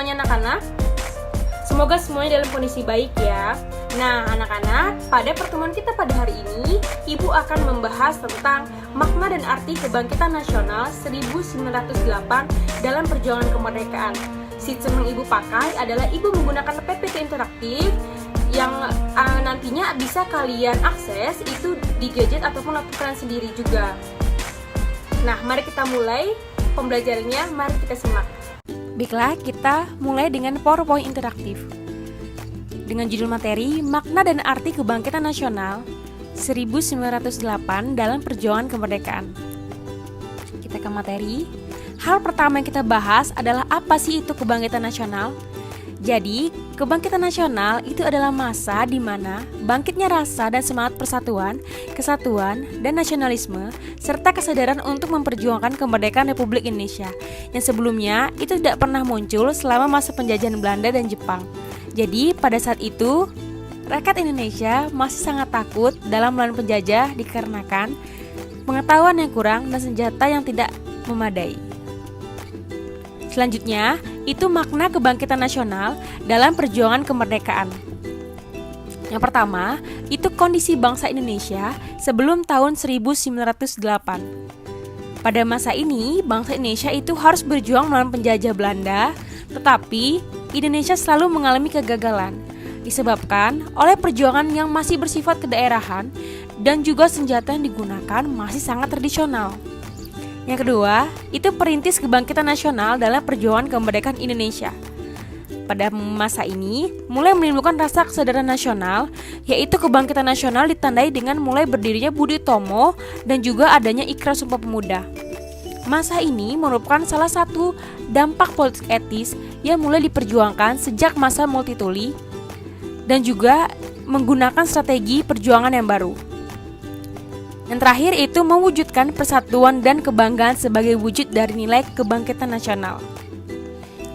semuanya anak-anak. Semoga semuanya dalam kondisi baik ya. Nah anak-anak, pada pertemuan kita pada hari ini, Ibu akan membahas tentang makna dan arti kebangkitan nasional 1908 dalam perjuangan kemerdekaan. Sistem yang Ibu pakai adalah Ibu menggunakan PPT interaktif yang nantinya bisa kalian akses itu di gadget ataupun laptop kalian sendiri juga. Nah, mari kita mulai pembelajarannya, mari kita simak. Baiklah, kita mulai dengan PowerPoint interaktif. Dengan judul materi, Makna dan Arti Kebangkitan Nasional 1908 dalam Perjuangan Kemerdekaan. Kita ke materi. Hal pertama yang kita bahas adalah apa sih itu kebangkitan nasional? Jadi, kebangkitan nasional itu adalah masa di mana bangkitnya rasa dan semangat persatuan, kesatuan, dan nasionalisme, serta kesadaran untuk memperjuangkan kemerdekaan Republik Indonesia, yang sebelumnya itu tidak pernah muncul selama masa penjajahan Belanda dan Jepang. Jadi, pada saat itu, rakyat Indonesia masih sangat takut dalam melawan penjajah dikarenakan pengetahuan yang kurang dan senjata yang tidak memadai. Selanjutnya, itu makna kebangkitan nasional dalam perjuangan kemerdekaan. Yang pertama, itu kondisi bangsa Indonesia sebelum tahun 1908. Pada masa ini, bangsa Indonesia itu harus berjuang melawan penjajah Belanda, tetapi Indonesia selalu mengalami kegagalan, disebabkan oleh perjuangan yang masih bersifat kedaerahan dan juga senjata yang digunakan masih sangat tradisional. Yang kedua, itu perintis kebangkitan nasional dalam perjuangan kemerdekaan Indonesia. Pada masa ini, mulai menimbulkan rasa kesadaran nasional, yaitu kebangkitan nasional ditandai dengan mulai berdirinya Budi Utomo dan juga adanya Ikrar Sumpah Pemuda. Masa ini merupakan salah satu dampak politik etis yang mulai diperjuangkan sejak masa multituli dan juga menggunakan strategi perjuangan yang baru. Yang terakhir itu mewujudkan persatuan dan kebanggaan sebagai wujud dari nilai kebangkitan nasional.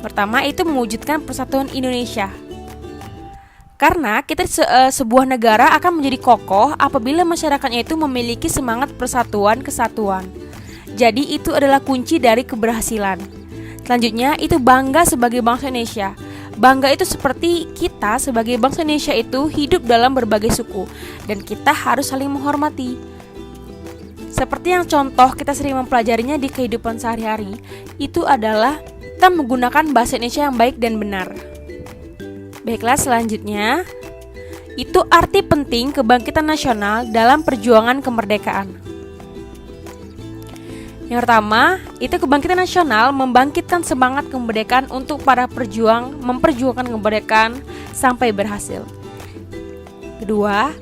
Pertama itu mewujudkan persatuan Indonesia. Karena kita sebuah negara akan menjadi kokoh apabila masyarakatnya itu memiliki semangat persatuan kesatuan. Jadi itu adalah kunci dari keberhasilan. Selanjutnya itu bangga sebagai bangsa Indonesia. Bangga itu seperti kita sebagai bangsa Indonesia itu hidup dalam berbagai suku dan kita harus saling menghormati. Seperti yang contoh kita sering mempelajarinya di kehidupan sehari-hari, itu adalah kita menggunakan bahasa Indonesia yang baik dan benar. Baiklah, selanjutnya itu arti penting kebangkitan nasional dalam perjuangan kemerdekaan. Yang pertama, itu kebangkitan nasional membangkitkan semangat kemerdekaan untuk para pejuang memperjuangkan kemerdekaan sampai berhasil. Kedua,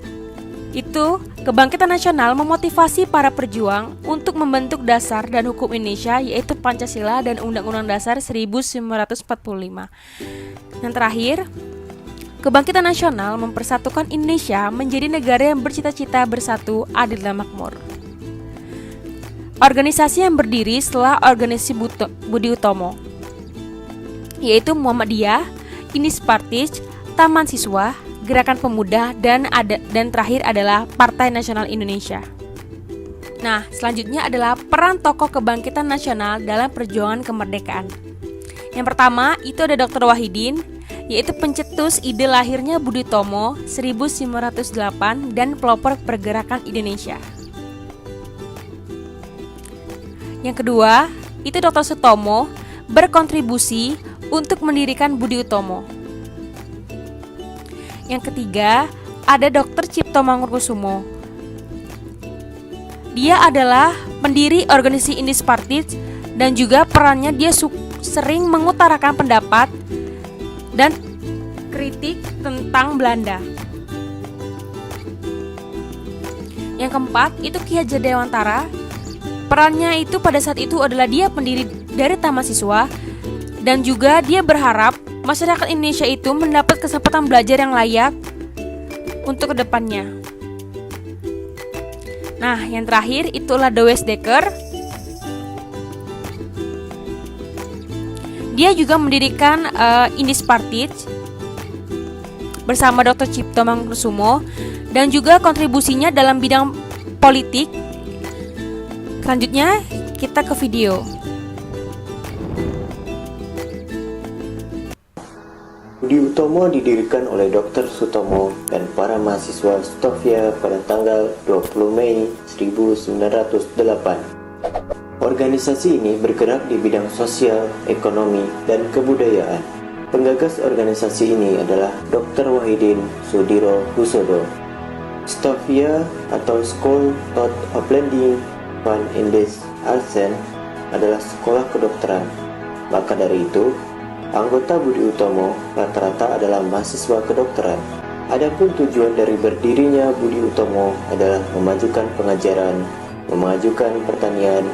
itu kebangkitan nasional memotivasi para pejuang untuk membentuk dasar dan hukum Indonesia, yaitu Pancasila dan Undang-Undang Dasar 1945. Yang terakhir, kebangkitan nasional mempersatukan Indonesia menjadi negara yang bercita-cita bersatu, adil dan makmur. Organisasi yang berdiri setelah organisasi Budi Utomo, yaitu Muhammadiyah, Unispartis, Taman Siswa, Gerakan Pemuda, dan terakhir adalah Partai Nasional Indonesia. Nah, selanjutnya adalah peran tokoh kebangkitan nasional dalam perjuangan kemerdekaan. Yang pertama, itu ada Dr. Wahidin, yaitu pencetus ide lahirnya Budi Utomo 1908 dan pelopor pergerakan Indonesia. Yang kedua, itu Dr. Sutomo berkontribusi untuk mendirikan Budi Utomo. Yang ketiga, ada Dr. Cipto Mangunkusumo. Dia adalah pendiri organisasi Unispartis dan juga perannya dia sering mengutarakan pendapat dan kritik tentang Belanda. Yang keempat, itu Ki Hajar Dewantara. Perannya itu pada saat itu adalah dia pendiri dari Taman Siswa dan juga dia berharap masyarakat Indonesia itu mendapat kesempatan belajar yang layak untuk kedepannya. Nah, yang terakhir itulah Dewes Dekker. Dia juga mendirikan Unispartis bersama Dr. Cipto Mangunkusumo dan juga kontribusinya dalam bidang politik. Selanjutnya kita ke video. Budi Utomo didirikan oleh Dr. Sutomo dan para mahasiswa Stovia pada tanggal 20 Mei 1908. Organisasi ini bergerak di bidang sosial, ekonomi, dan kebudayaan. Penggagas organisasi ini adalah Dr. Wahidin Sudiro Husodo. Stovia atau School of Blending van Indes Artsen adalah sekolah kedokteran. Maka dari itu, anggota Budi Utomo rata-rata adalah mahasiswa kedokteran. Adapun tujuan dari berdirinya Budi Utomo adalah memajukan pengajaran, memajukan pertanian,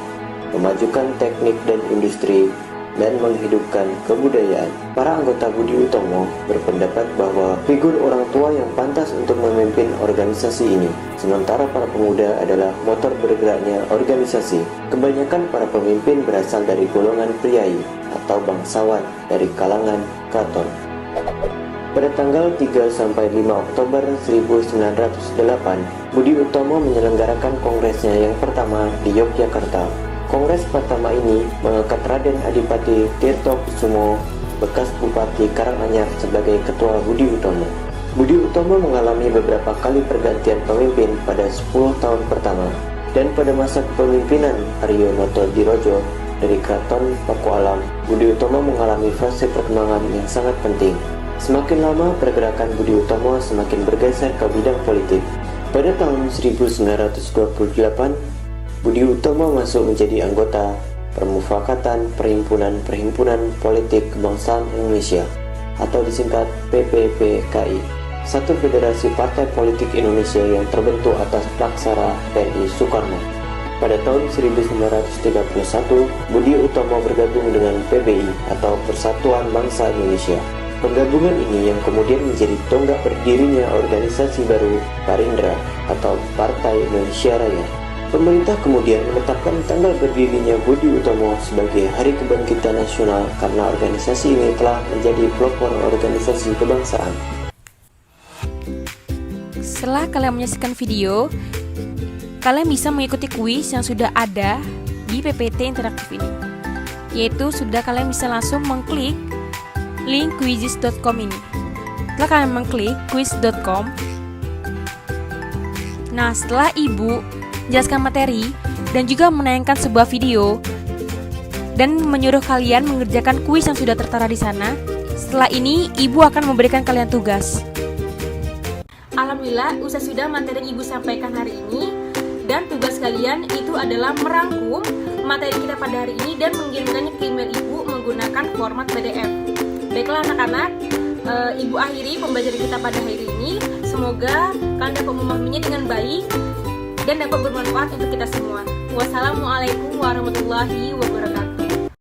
memajukan teknik dan industri, dan menghidupkan kebudayaan. Para anggota Budi Utomo berpendapat bahwa figur orang tua yang pantas untuk memimpin organisasi ini, sementara para pemuda adalah motor bergeraknya organisasi. Kebanyakan para pemimpin berasal dari golongan priai atau bangsawan dari kalangan kraton. Pada tanggal 3-5 Oktober 1908, Budi Utomo menyelenggarakan kongresnya yang pertama di Yogyakarta. Kongres pertama ini mengangkat Raden Adipati Tirtokusumo, bekas Bupati Karanganyar, sebagai ketua Budi Utomo. Budi Utomo mengalami beberapa kali pergantian pemimpin pada 10 tahun pertama, dan pada masa kepemimpinan Aryo Noto Dirojo dari Kraton Pakualam, Budi Utomo mengalami fase perkembangan yang sangat penting. Semakin lama pergerakan Budi Utomo semakin bergeser ke bidang politik. Pada tahun 1928, Budi Utomo masuk menjadi anggota Permufakatan Perhimpunan Politik Kebangsaan Indonesia atau disingkat PPPKI, satu federasi partai politik Indonesia yang terbentuk atas Plaksara PNI Soekarno. Pada tahun 1931, Budi Utomo bergabung dengan PBI atau Persatuan Bangsa Indonesia. Penggabungan ini yang kemudian menjadi tonggak berdirinya organisasi baru Parindra atau Partai Indonesia Raya. Pemerintah kemudian menetapkan tanggal berdirinya Budi Utomo sebagai Hari Kebangkitan Nasional karena organisasi ini telah menjadi pelopor organisasi kebangsaan. Setelah kalian menyaksikan video, kalian bisa mengikuti kuis yang sudah ada di PPT interaktif ini. Yaitu sudah kalian bisa langsung mengklik link quizzes.com ini. Setelah kalian mengklik quiz.com, nah setelah ibu menjelaskan materi dan juga menayangkan sebuah video dan menyuruh kalian mengerjakan kuis yang sudah tertera di sana. Setelah ini, ibu akan memberikan kalian tugas. Alhamdulillah, usai sudah materi yang ibu sampaikan hari ini, dan tugas kalian itu adalah merangkum materi kita pada hari ini dan mengirimkannya ke email ibu menggunakan format PDF. Baiklah anak-anak, ibu akhiri pembelajaran kita pada hari ini. Semoga kalian dapat memahaminya dengan baik dan dapat bermanfaat untuk kita semua. Wassalamualaikum warahmatullahi wabarakatuh.